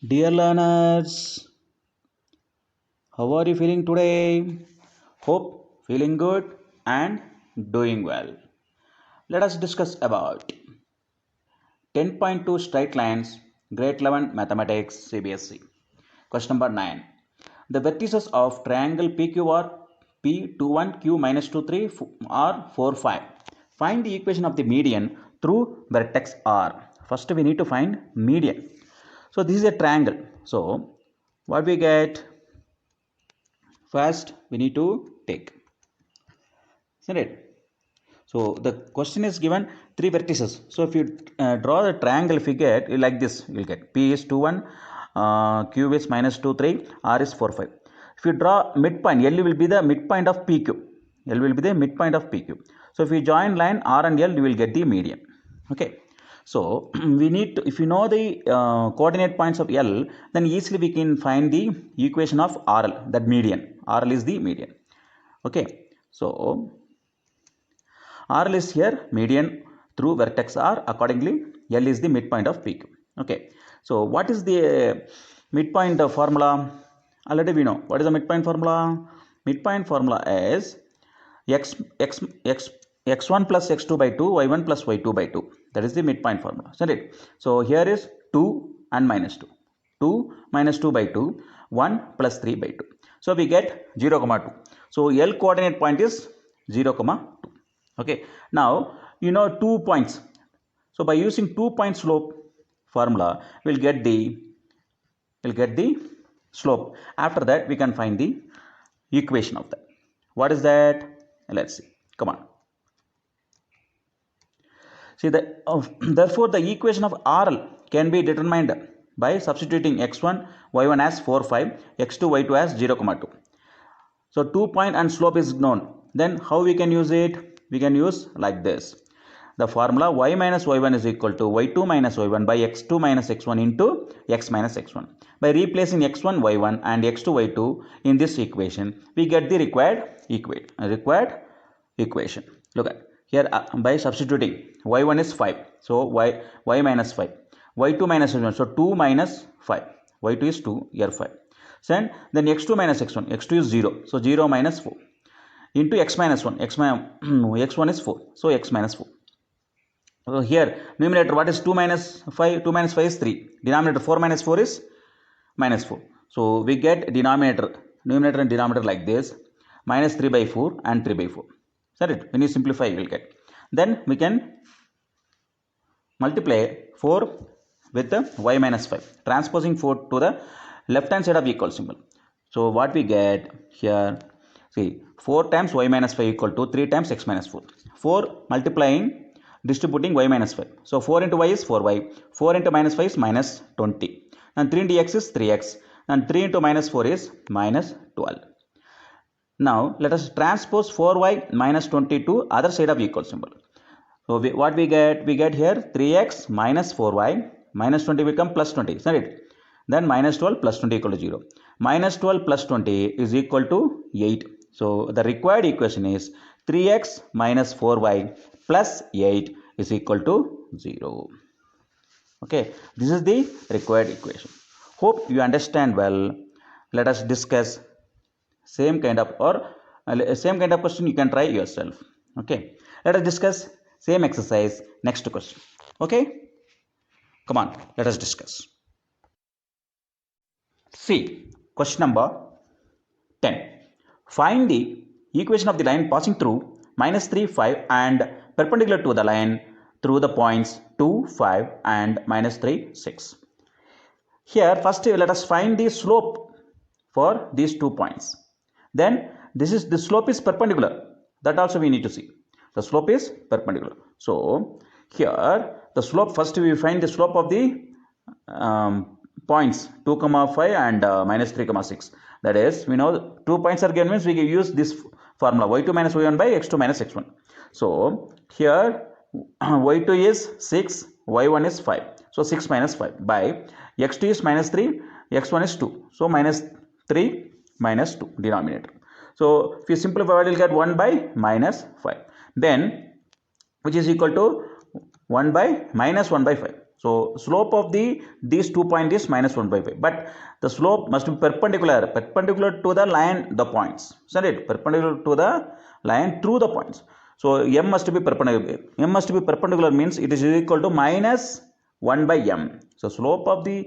Dear learners, how are you feeling today? Hope feeling good and doing well. Let us discuss about 10.2 straight lines, grade 11 mathematics CBSE. Question number 9. The vertices of triangle PQ are P21Q minus 23 are 4 5. Find the equation of the median through vertex R. First we need to find median. So this is a triangle. So what we get? First we need to take, isn't it? So the question is given three vertices. So if you draw the triangle figure like this, you'll get P is 2 1, Q is minus 2 3, R is 4 5. If you draw midpoint, L will be the midpoint of PQ. L will be the midpoint of PQ. So if you join line R and L, you will get the median. Okay. So we need to, if you know the coordinate points of L, then easily we can find the equation of RL, that median. RL is the median. Okay. So RL is here median through vertex R. Accordingly, L is the midpoint of PQ. Okay. So what is the midpoint formula? Already we know. What is the midpoint formula? Midpoint formula is x1 plus x2 by 2, y1 plus y2 by 2. That is the midpoint formula, isn't it? So here is 2 and minus 2. 2 minus 2 by 2, 1 plus 3 by 2. So we get 0, 2. So L coordinate point is 0, 2. Okay. Now you know 2 points. So by using 2-point slope formula, we'll get the slope. After that we can find the equation of that. What is that? Let's see. Come on. See that therefore the equation of RL can be determined by substituting x1 y1 as 4 5, x2 y2 as 0, 2. So 2-point and slope is known. Then how we can use it? We can use like this. The formula y minus y1 is equal to y2 minus y1 by x2 minus x1 into x minus x1. By replacing x1 y1 and x2 y2 in this equation, we get the required equation. Look at here, by substituting y1 is 5. So y minus 5. y2 minus y1. So 2 minus 5. y2 is 2, here 5. Then x2 minus x1. x2 is 0. So 0 minus 4. Into x minus 1. x1 is 4. So x minus 4. So here numerator, what is 2 minus 5? 2 minus 5 is 3. Denominator 4 minus 4 is minus 4. So we get numerator and denominator like this. Minus 3 by 4 and 3 by 4. Is that it? When you simplify, you will get. Then we can multiply 4 with the y minus 5. Transposing 4 to the left hand side of equal symbol. So what we get here, see, 4 times y minus 5 equal to 3 times x minus 4. 4 multiplying, distributing y minus 5. So 4 into y is 4y. 4 into minus 5 is minus 20. And 3 into x is 3x. And 3 into minus 4 is minus 12. Now let us transpose 4y minus 20 to other side of equal symbol. So what we get? We get here 3x minus 4y minus 20 become plus 20. Isn't it? Then minus 12 plus 20 equal to 0. Minus 12 plus 20 is equal to 8. So the required equation is 3x minus 4y plus 8 is equal to 0. Okay, this is the required equation. Hope you understand well. Let us discuss same kind of question you can try yourself. Okay, let us discuss same exercise next question. Okay, come on, let us discuss. See, question number 10. Find the equation of the line passing through minus 3 5 and perpendicular to the line through the points 2 5 and minus 3 6. Here first let us find the slope for these 2 points. Then the slope is perpendicular. That also we need to see. The slope is perpendicular. So here the slope, first we find the slope of the points 2, 5 and minus 3, 6. That is, we know 2 points are given, means we can use this formula y2 minus y1 by x2 minus x1. So here y2 is 6, y1 is 5. So 6 minus 5 by x2 is minus 3, x1 is 2. So minus 3 minus 2 denominator. So if you simplify, you will get 1 by minus 5. Then which is equal to 1 by minus 1 by 5. So slope of these 2 points is minus 1 by 5. But the slope must be perpendicular to the line, the points. Isn't it? Perpendicular to the line through the points. So m must be perpendicular. M must be perpendicular means it is equal to minus 1 by m. So slope of the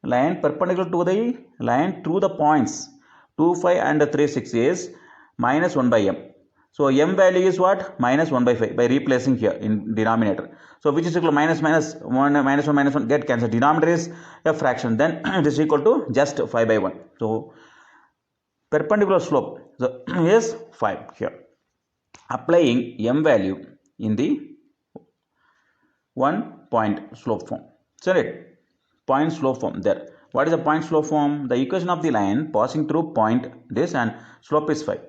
line perpendicular to the line through the points 2, 5 and 3, 6 is minus 1 by m. So m value is what? Minus 1 by 5 by replacing here in denominator. So which is equal to minus 1, minus 1 get cancelled. Denominator is a fraction. Then it is equal to just 5 by 1. So perpendicular slope is 5 here. Applying m value in the 1 point slope form. So right, point slope form there. What is the point slope form? The equation of the line passing through point this and slope is 5.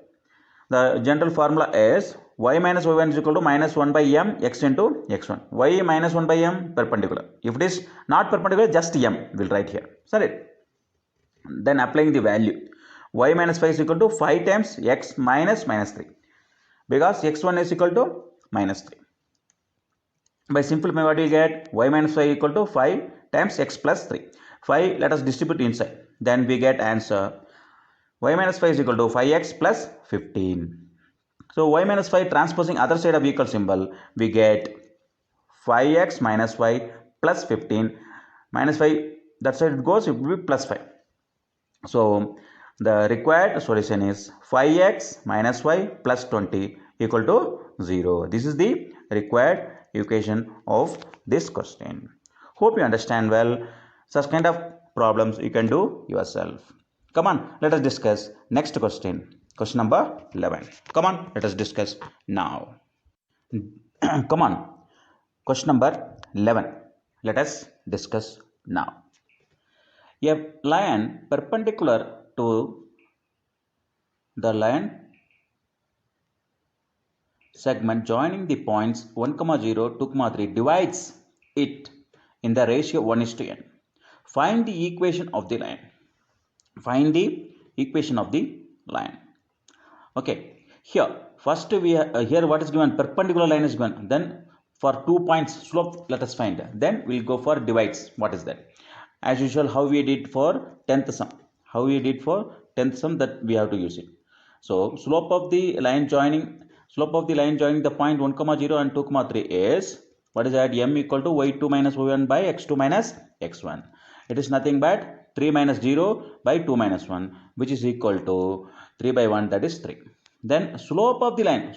The general formula is y minus y1 is equal to minus 1 by m x into x1. Y minus 1 by m perpendicular. If it is not perpendicular, just m will write here. Sorry. Then applying the value y minus 5 is equal to 5 times x minus 3 because x1 is equal to minus 3. By simplifying, what we get? Y minus 5 equal to 5 times x plus 3. 5 let us distribute inside. Then we get answer y minus 5 is equal to 5x plus 15. So y minus 5 transposing other side of equal symbol, we get 5x minus 5 plus 15. Minus 5 that side it goes, it will be plus 5. So the required solution is 5x minus 5 plus 20 equal to 0. This is the required equation of this question. Hope you understand well. Such kind of problems you can do yourself. Come on, let us discuss next question. Question number 11. Come on, let us discuss now. Come on. Question number 11. Let us discuss now. A line perpendicular to the line segment joining the points 1, 0, 2, 3 divides it in the ratio 1:n. Find the equation of the line. Find the equation of the line. Okay, here first we here what is given? Perpendicular line is given. Then for 2 points slope let us find. Then we'll go for divides. What is that? As usual, how we did for 10th sum. How we did for 10th sum, that we have to use it. So slope of the line joining the point 1, 0 and 2, 3 is, what is that? M equal to y2 minus y1 by x2 minus x1. It is nothing but 3 minus 0 by 2 minus 1, which is equal to 3 by 1, that is 3. Then slope of the line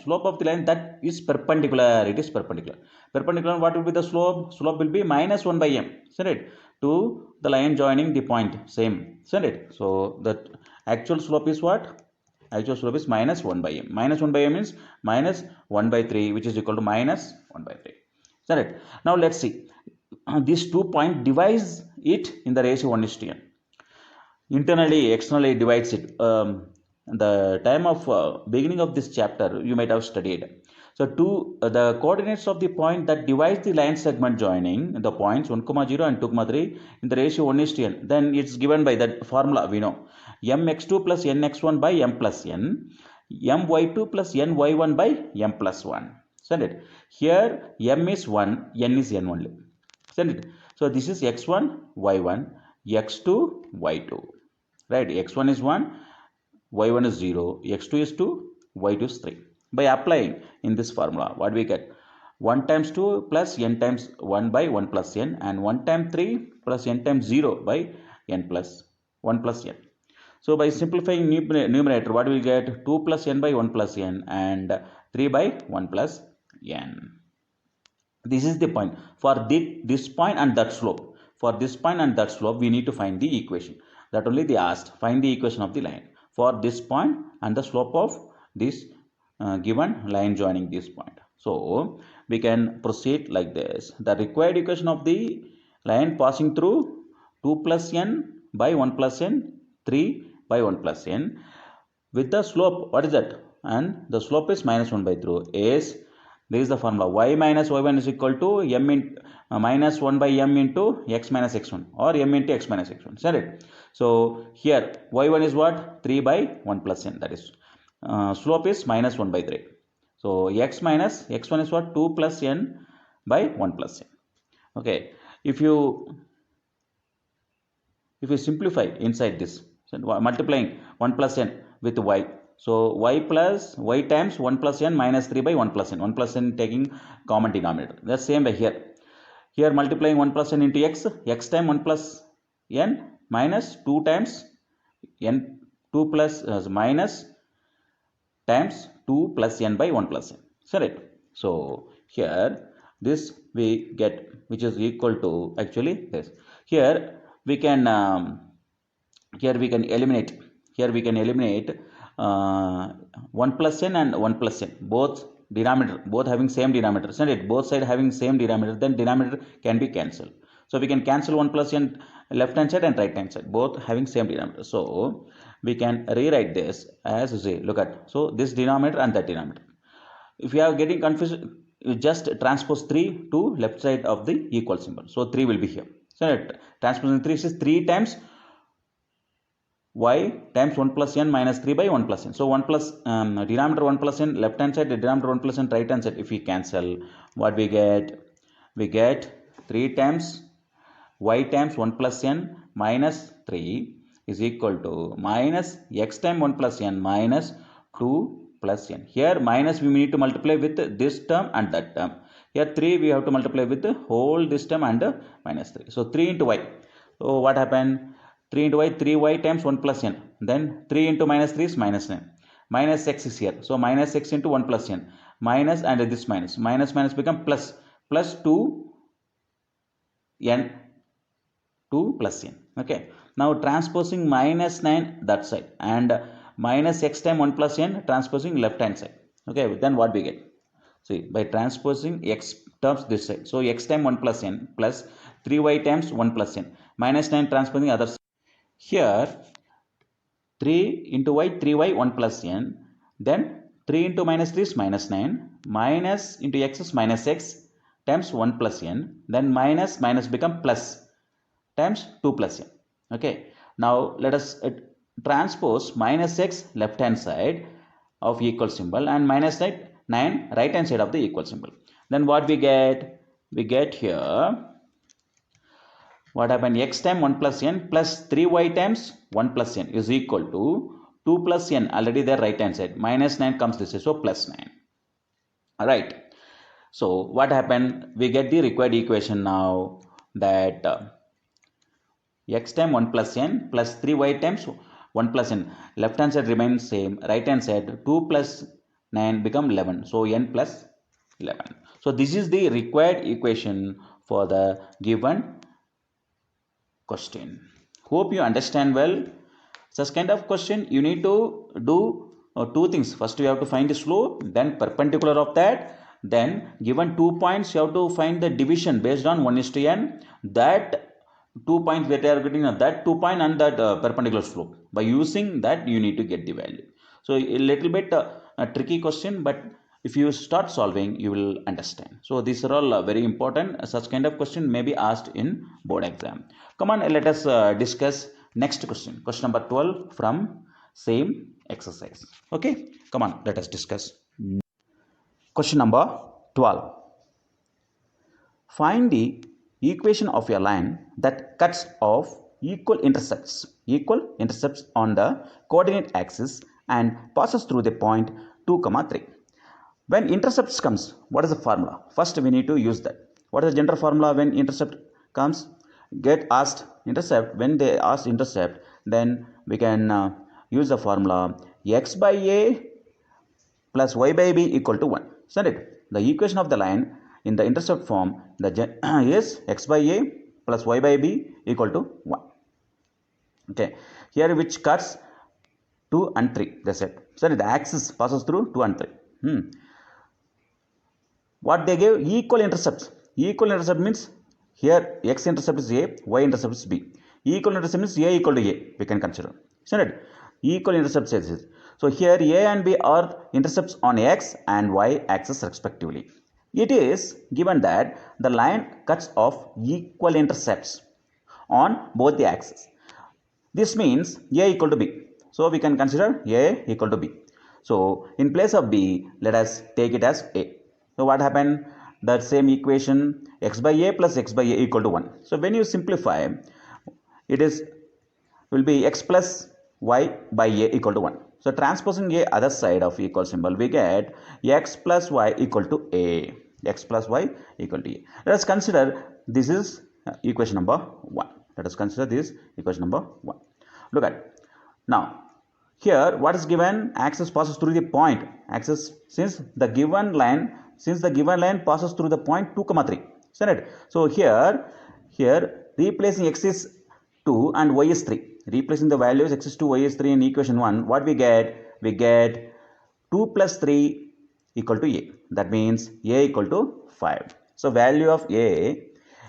that is perpendicular. It is perpendicular. Perpendicular, what will be the slope? Slope will be minus 1 by m, isn't it? To the line joining the point, same, isn't it? So the actual slope is what? Actual slope is minus 1 by m. Minus 1 by m means minus 1 by 3, which is equal to minus 1 by 3. Isn't it? Now let's see. These 2 points divides it in the ratio 1:n. Internally, externally divides it. The time of beginning of this chapter, you might have studied. So the coordinates of the point that divides the line segment joining the points 1, 0 and 2, 3 in the ratio 1:n. Then it's given by that formula we know. mx2 plus nx1 by m plus n, my2 plus ny1 by m plus 1. Isn't it? Here m is 1, n is n only. Isn't it? So this is x1, y1, x2, y2. Right? x1 is 1, y1 is 0, x2 is 2, y2 is 3. By applying in this formula, what we get? 1 times 2 plus n times 1 by 1 plus n, and 1 times 3 plus n times 0 by n plus 1 plus n. So by simplifying numerator, what we get? 2 plus n by 1 plus n and 3 by 1 plus n. This is the point. For this point and that slope. For this point and that slope, we need to find the equation. That only they asked. Find the equation of the line for this point and the slope of this given line joining this point. So we can proceed like this. The required equation of the line passing through 2 plus n by 1 plus n, 3 by 1 plus n with the slope. What is that? And the slope is minus 1 by 3 is, this is the formula, y minus y1 is equal to m minus 1 by m into x minus x1 or m into x minus x1. Is that it? So here y1 is what? 3 by 1 plus n, that is slope is minus 1 by 3. So x minus x1 is what? 2 plus n by 1 plus n. Okay. if you simplify inside this, so multiplying 1 plus n with y, so y plus y times 1 plus n minus 3 by 1 plus n, 1 plus n taking common denominator. That's same way here. Here multiplying 1 plus n into x times 1 plus n minus 2 times n 2 plus minus times 2 plus n by 1 plus n. Correct. So here this we get, which is equal to actually this. Here we can eliminate. Here we can eliminate 1 plus n and 1 plus n, both denominator, both having same denominator, isn't it? Both side having same denominator, then denominator can be cancelled. So we can cancel 1 plus n left hand side and right hand side, both having same denominator. So we can rewrite this as z. Look at, so this denominator and that denominator. If you are getting confused, you just transpose 3 to left side of the equal symbol. So 3 will be here. So transposing 3 is 3 times y times 1 plus n minus 3 by 1 plus n. So 1 plus denominator 1 plus n left hand side, denominator 1 plus n right hand side. If we cancel, what we get? We get 3 times y times 1 plus n minus 3 is equal to minus x times 1 plus n minus 2 plus n. Here minus we need to multiply with this term and that term. Here 3 we have to multiply with the whole this term and minus 3. So 3 into y. So what happened? 3 into y, 3y times 1 plus n. Then 3 into minus 3 is minus 9. Minus x is here. So minus x into 1 plus n. Minus and this minus. Minus minus become plus. Plus 2 n. 2 plus n. Okay. Now transposing minus 9 that side. And minus x times 1 plus n transposing left hand side. Okay. Then what we get? See, by transposing x terms this side. So x times 1 plus n plus 3y times 1 plus n. Minus 9 transposing other side. Here 3 into y, 3y, 1 plus n. Then 3 into minus 3 is minus 9. Minus into x is minus x times 1 plus n. Then minus become plus times 2 plus n. Okay. Now let us transpose minus x left hand side of equal symbol and minus 9 right hand side of the equal symbol. Then what we get? We get here, what happened? X times 1 plus n plus 3y times 1 plus n is equal to 2 plus n, already there right hand side. Minus 9 comes this way, so plus 9. Alright. So what happened? We get the required equation now, that x times 1 plus n plus 3y times 1 plus n. Left hand side remains same. Right hand side 2 plus 9 become 11. So n plus 11. So this is the required equation for the given question. Hope you understand well. Such kind of question you need to do two things. First you have to find the slope, then perpendicular of that. Then given 2 points, you have to find the division based on 1:n. That 2 points that are getting that 2 point and that perpendicular slope. By using that you need to get the value. So a little bit a tricky question, but if you start solving you will understand. So these are all very important. Such kind of question may be asked in board exam. Come on, let us discuss next question. Question number 12 from same exercise. Okay, come on, let us discuss. Question number 12. Find the equation of a line that cuts off equal intercepts on the coordinate axis and passes through the point 2, 3. When intercepts comes, what is the formula? First we need to use that. What is the general formula when intercept comes? Get asked intercept. When they ask intercept, then we can use the formula x by a plus y by b equal to 1. Isn't it? The equation of the line in the intercept form is x by a plus y by b equal to 1. Okay. Here which cuts 2 and 3. That's it. So the axis passes through 2 and 3. What they gave? Equal intercepts. Equal intercept means here x intercept is a, y intercept is b. Equal intercept means a equal to a. We can consider. Isn't it? Equal intercepts exist. So here a and b are intercepts on x and y axis respectively. It is given that the line cuts off equal intercepts on both the axes. This means a equal to b. So we can consider a equal to b. So in place of b, let us take it as a. So what happened? That same equation x by a plus x by a equal to 1. So when you simplify, it is will be x plus y by a equal to 1. So transposing a other side of equal symbol, we get x plus y equal to a. X plus y equal to a. Let us consider this is equation number 1. Let us consider this equation number 1. Look at now. Here, what is given? Axis passes through the point. Axis, since the given line passes through the point 2, 3. Isn't it? So here replacing x is 2 and y is 3. Replacing the values x is 2, y is 3 in equation 1. What we get? We get 2 plus 3 equal to a. That means a equal to 5. So value of a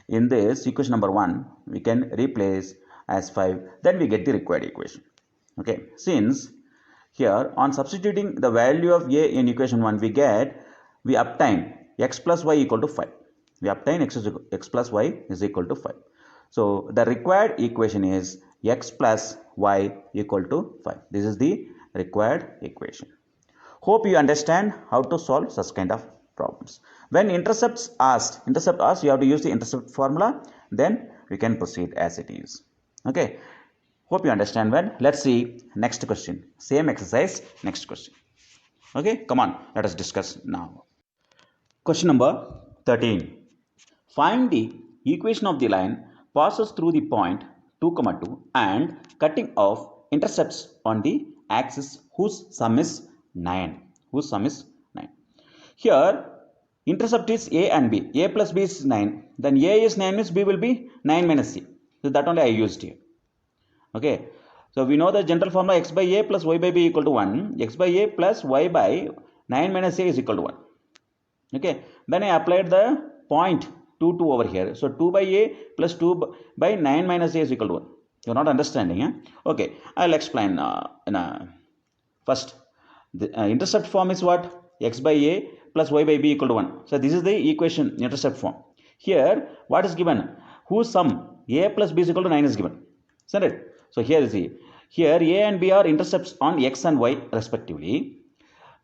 in this equation number 1 we can replace as 5. Then we get the required equation. Okay, since here on substituting the value of a in equation 1, we obtain x plus y equal to 5. We obtain x plus y is equal to 5. So the required equation is x plus y equal to 5. This is the required equation. Hope you understand how to solve such kind of problems. When intercept asked, you have to use the intercept formula. Then we can proceed as it is. Okay. Hope you understand well. Let's see next question. Same exercise, next question. Okay, come on, let us discuss now. Question number 13. Find the equation of the line passes through the point 2, 2 and cutting off intercepts on the axis whose sum is 9. Here, intercept is a and b. A plus b is 9. Then a is 9 means b will be 9 minus c. So that only I used here. Okay, so we know the general formula x by a plus y by b equal to 1. X by a plus y by 9 minus a is equal to 1. Okay, then I applied the point 2 over here. So 2 by a plus 2 by 9 minus a is equal to 1. You're not understanding, eh? Okay, I'll explain first. The intercept form is what? X by a plus y by b equal to 1. So this is the equation intercept form. Here, what is given? Whose sum a plus b is equal to 9 is given. Isn't it? So here a and b are intercepts on x and y respectively.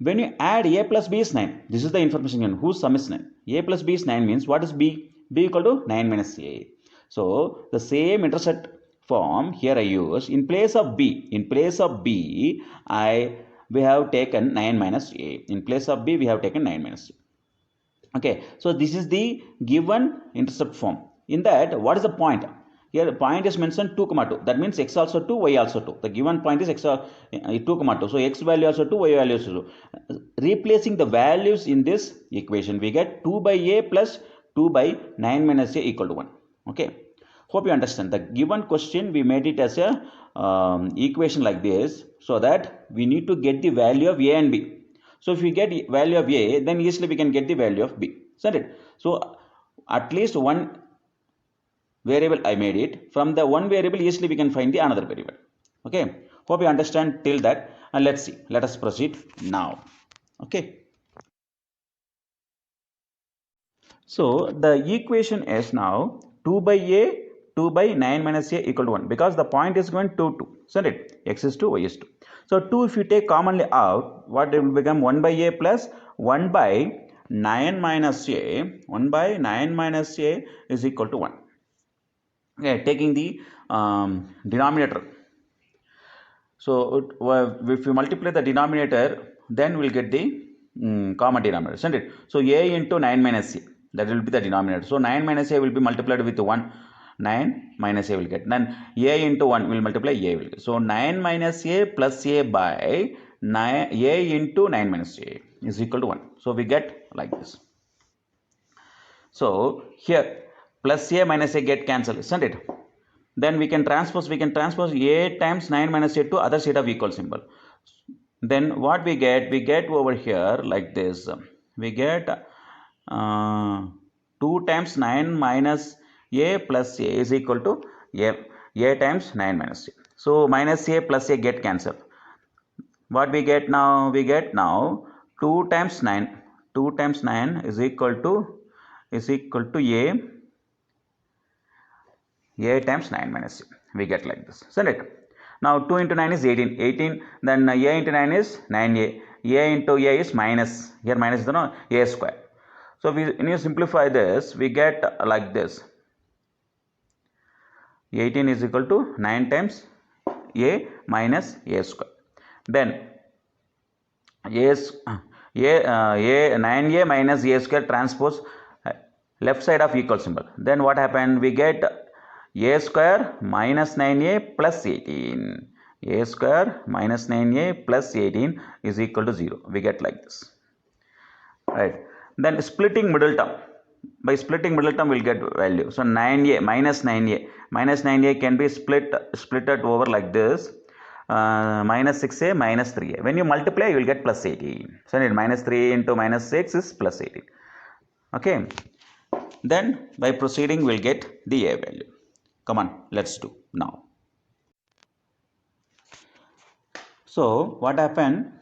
When you add a plus b is 9. This is the information given. Whose sum is 9? A plus b is 9 means what is b? B equal to 9 minus a. So the same intercept form here I use. In place of b, we have taken 9 minus a. In place of b, we have taken 9 minus a. Okay. So this is the given intercept form. In that, what is the point? Here the point is mentioned 2, 2. That means x also 2, y also 2. The given point is 2, 2. So x value also 2, y value also 2. Replacing the values in this equation, we get 2 by a plus 2 by 9 minus a equal to 1. Okay. Hope you understand. The given question, we made it as a equation like this, so that we need to get the value of a and b. So if we get the value of a, then easily we can get the value of b. Isn't it? So at least one variable I made it. From the one variable, easily we can find the another variable. Okay. Hope you understand till that. And let's see. Let us proceed now. Okay. So the equation is now 2 by a, 2 by 9 minus a equal to 1. Because the point is going 2, 2. Isn't it? X is 2, y is 2. So 2 if you take commonly out, what it will become? 1 by a plus 1 by 9 minus a. 1 by 9 minus a is equal to 1. Okay, taking the denominator. So if you multiply the denominator, then we'll get the common denominator, isn't it? So a into 9 minus a, that will be the denominator. So 9 minus a will be multiplied with 1. 9 minus a will get. Then a into 1 will multiply a will get. So 9 minus a plus a by 9 a into 9 minus a is equal to 1. So we get like this. So here plus a minus a get cancelled, isn't it? Then we can transpose a times 9 minus a to other side of equal symbol. Then what we get? We get over here like this. We get 2 times 9 minus a plus a is equal to a times 9 minus a. So minus a plus a get cancelled. What we get now? We get now 2 times 9. 2 times 9 is equal to a times 9 minus a. We get like this, isn't it? Now 2 into 9 is 18. 18. Then a into 9 is 9a. A into a is minus. Here minus is a square. So when you simplify this, we get like this. 18 is equal to 9 times a minus a square. Then a 9a minus a square transpose left side of equal symbol. Then what happened? We get a square minus 9a plus 18. A square minus 9a plus 18 is equal to 0. We get like this. Right. Then splitting middle term. By splitting middle term, we'll get value. So 9a minus 9a. Minus 9a can be splitted over like this. Minus 6a minus 3a. When you multiply, you will get plus 18. So minus 3 into minus 6 is plus 18. Okay. Then by proceeding, we'll get the a value. Come on, let's do now. So what happened?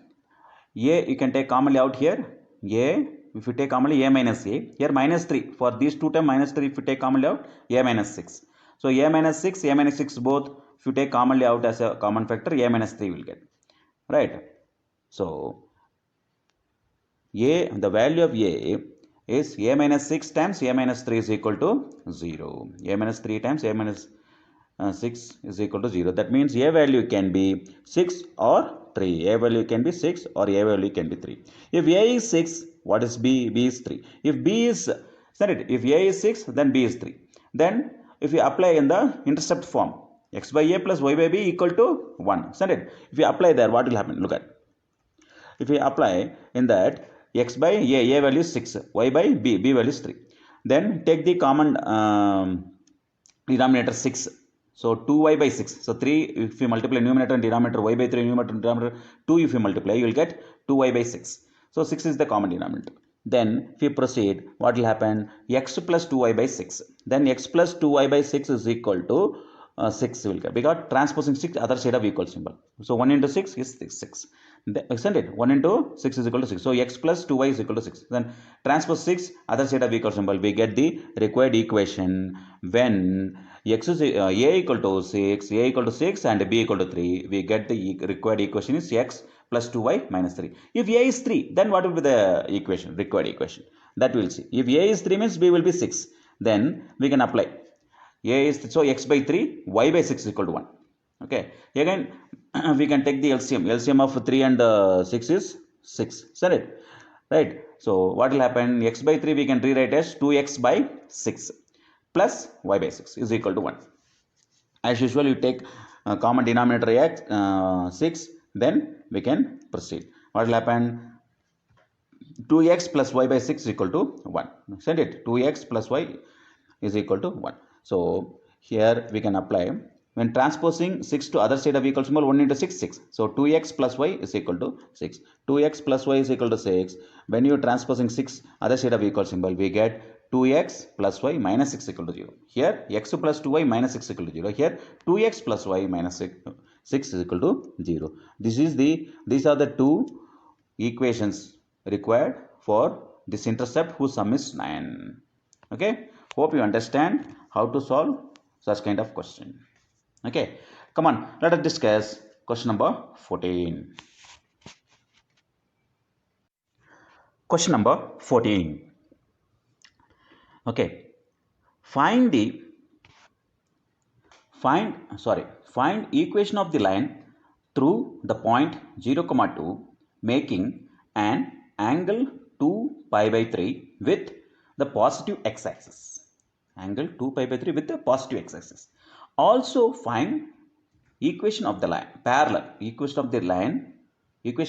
A you can take commonly out here. A, if you take commonly a minus a, here minus 3. For these two terms minus 3, if you take commonly out, a minus 6. So a minus 6 both, if you take commonly out as a common factor, a minus 3 will get. Right. So a, the value of a is a minus 6 times a minus 3 is equal to 0. A minus 3 times a minus 6 is equal to 0. That means a value can be 6 or 3. A value can be 6 or a value can be 3. If a is 6, what is b? B is 3. If b is, if a is 6, then b is 3. Then if you apply in the intercept form, x by a plus y by b equal to 1. If you apply there, what will happen? Look at. If you apply in that, x by a value is 6, y by b value is 3. Then take the common denominator 6. So 2y by 6. So 3, if you multiply numerator and denominator, y by 3 numerator and denominator, 2 if you multiply, you will get 2y by 6. So 6 is the common denominator. Then if you proceed, what will happen? X plus 2y by 6. Then x plus 2y by 6 is equal to 6 will get, because transposing 6 other side of equal symbol. So 1 into 6 is 6. Isn't it? 1 into 6 is equal to 6. So x plus 2y is equal to 6. Then transpose 6 other side of equal symbol. We get the required equation when x is a equal to 6, a equal to 6 and b equal to 3. We get the required equation is x plus 2y minus 3. If a is 3, then what will be the equation, required equation? That we will see. If a is 3 means b will be 6. Then we can apply. A is, so x by 3, y by 6 is equal to 1. Okay. Again, we can take the LCM. LCM of 3 and 6 is 6. Right. So what will happen? X by 3 we can rewrite as 2x by 6 plus y by 6 is equal to 1. As usual, you take common denominator x 6. Then we can proceed. What will happen? 2x plus y by 6 is equal to 1. 2x plus y is equal to 1. So here we can apply. When transposing 6 to other side of equal symbol, 1 into 6, 6. So 2x plus y is equal to 6. 2x plus y is equal to 6. When you are transposing 6 other side of equal symbol, we get 2x plus y minus 6 equal to 0. Here x plus 2y minus 6 equal to 0. Here 2x plus y minus 6 is equal to 0. These are the two equations required for this intercept whose sum is 9. Okay. Hope you understand how to solve such kind of question. Okay, come on, let us discuss question number 14. Question number 14. Okay, find equation of the line through the point 0, 2 making an angle 2 pi by 3 with the positive x-axis. Angle 2 pi by 3 with the positive x-axis. Also find equation of the line parallel, equation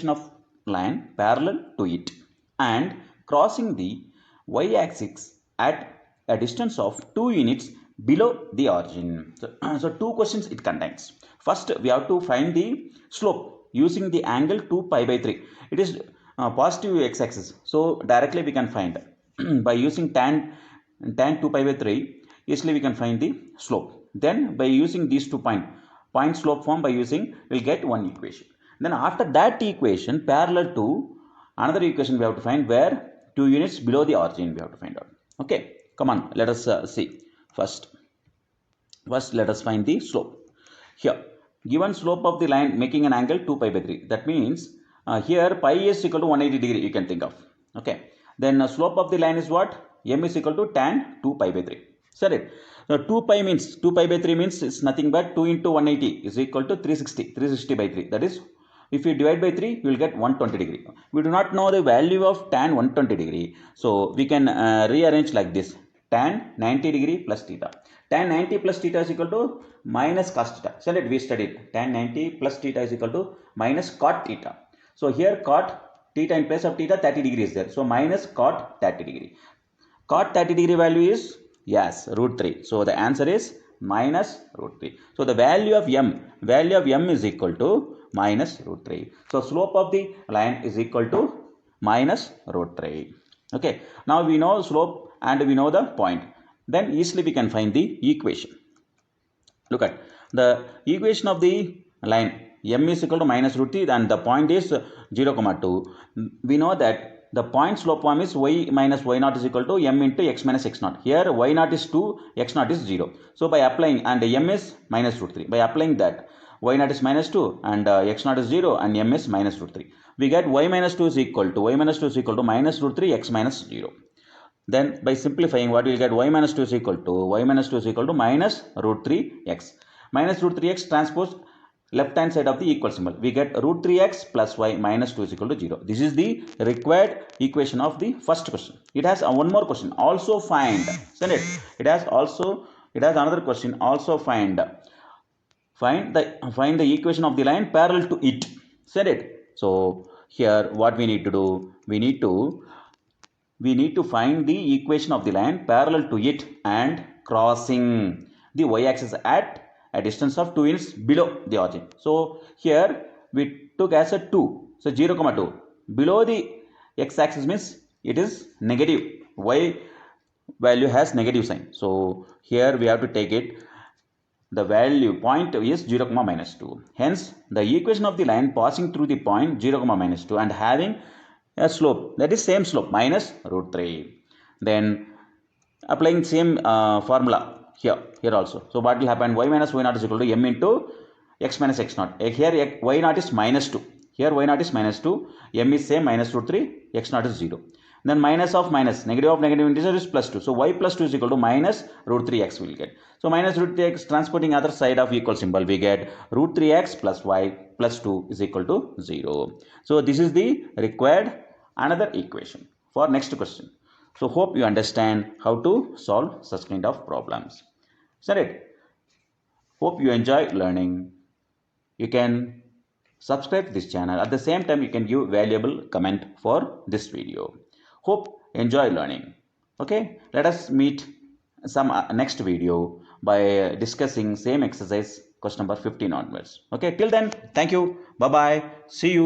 of line parallel to it and crossing the y-axis at a distance of 2 units below the origin. So two questions it contains. First, we have to find the slope using the angle 2 pi by 3. It is positive x-axis. So directly we can find by using tan 2 pi by 3, easily we can find the slope. Then by using these 2 point slope form, by using, we'll get one equation. Then after that equation, parallel to another equation we have to find where 2 units below the origin we have to find out. Okay, come on, let us see. First let us find the slope. Here, given slope of the line making an angle 2 pi by 3. That means here pi is equal to 180 degree, you can think of. Okay, Then slope of the line is what? M is equal to tan 2 pi by 3. Set it. So 2 pi means 2 pi by 3 means it's nothing but 2 into 180 is equal to 360 by 3. That is, if you divide by 3, you will get 120 degree. We do not know the value of tan 120 degree. So we can rearrange like this. Tan 90 degree plus theta. Tan 90 plus theta is equal to minus cos theta. So let we studied. Tan 90 plus theta is equal to minus cot theta. So here cot theta in place of theta 30 degree is there. So minus cot 30 degree. Cot 30 degree value is, yes, root 3. So the answer is minus root 3. So the value of m is equal to minus root 3. So slope of the line is equal to minus root 3. Okay. Now we know slope and we know the point. Then easily we can find the equation. Look at the equation of the line. M is equal to minus root 3 and the point is 0,2. We know that the point slope form is y minus y naught is equal to m into x minus x naught. Here y naught is 2, x naught is 0. So by applying, and m is minus root 3. By applying that, y naught is minus 2 and x naught is 0 and m is minus root 3. We get y minus 2 is equal to minus root 3 x minus 0. Then by simplifying, what we will get? Y minus 2 is equal to minus root 3 x. Minus root 3 x transpose left hand side of the equal symbol. We get root 3x plus y minus 2 is equal to 0. This is the required equation of the first question. It has one more question. Also find. Send it. It has another question. Also find the equation of the line parallel to it. Send it. So here what we need to do? We need to find the equation of the line parallel to it and crossing the y-axis at a distance of 2 units below the origin. So here we took as a 2. So 0,2. Below the x-axis means it is negative. Y value has negative sign. So here we have to take it. The value point is 0, minus 2. Hence the equation of the line passing through the point 0, minus 2 and having a slope, that is same slope, minus root 3. Then applying same formula here also. So what will happen? Y minus y naught is equal to m into x minus x naught. Here y naught is minus 2. Here y naught is minus 2. M is same, minus root 3. X naught is 0. Then minus of minus, negative of negative integer is plus 2. So y plus 2 is equal to minus root 3x we will get. So minus root 3x transporting other side of equal symbol, we get root 3x plus y plus 2 is equal to 0. So this is the required another equation for next question. So hope you understand how to solve such kind of problems. Is it? Hope you enjoy learning. You can subscribe to this channel. At the same time, you can give valuable comment for this video. Hope enjoy learning. Okay, let us meet some next video by discussing same exercise question number 15 onwards. Okay, till then, thank you. Bye bye. See you.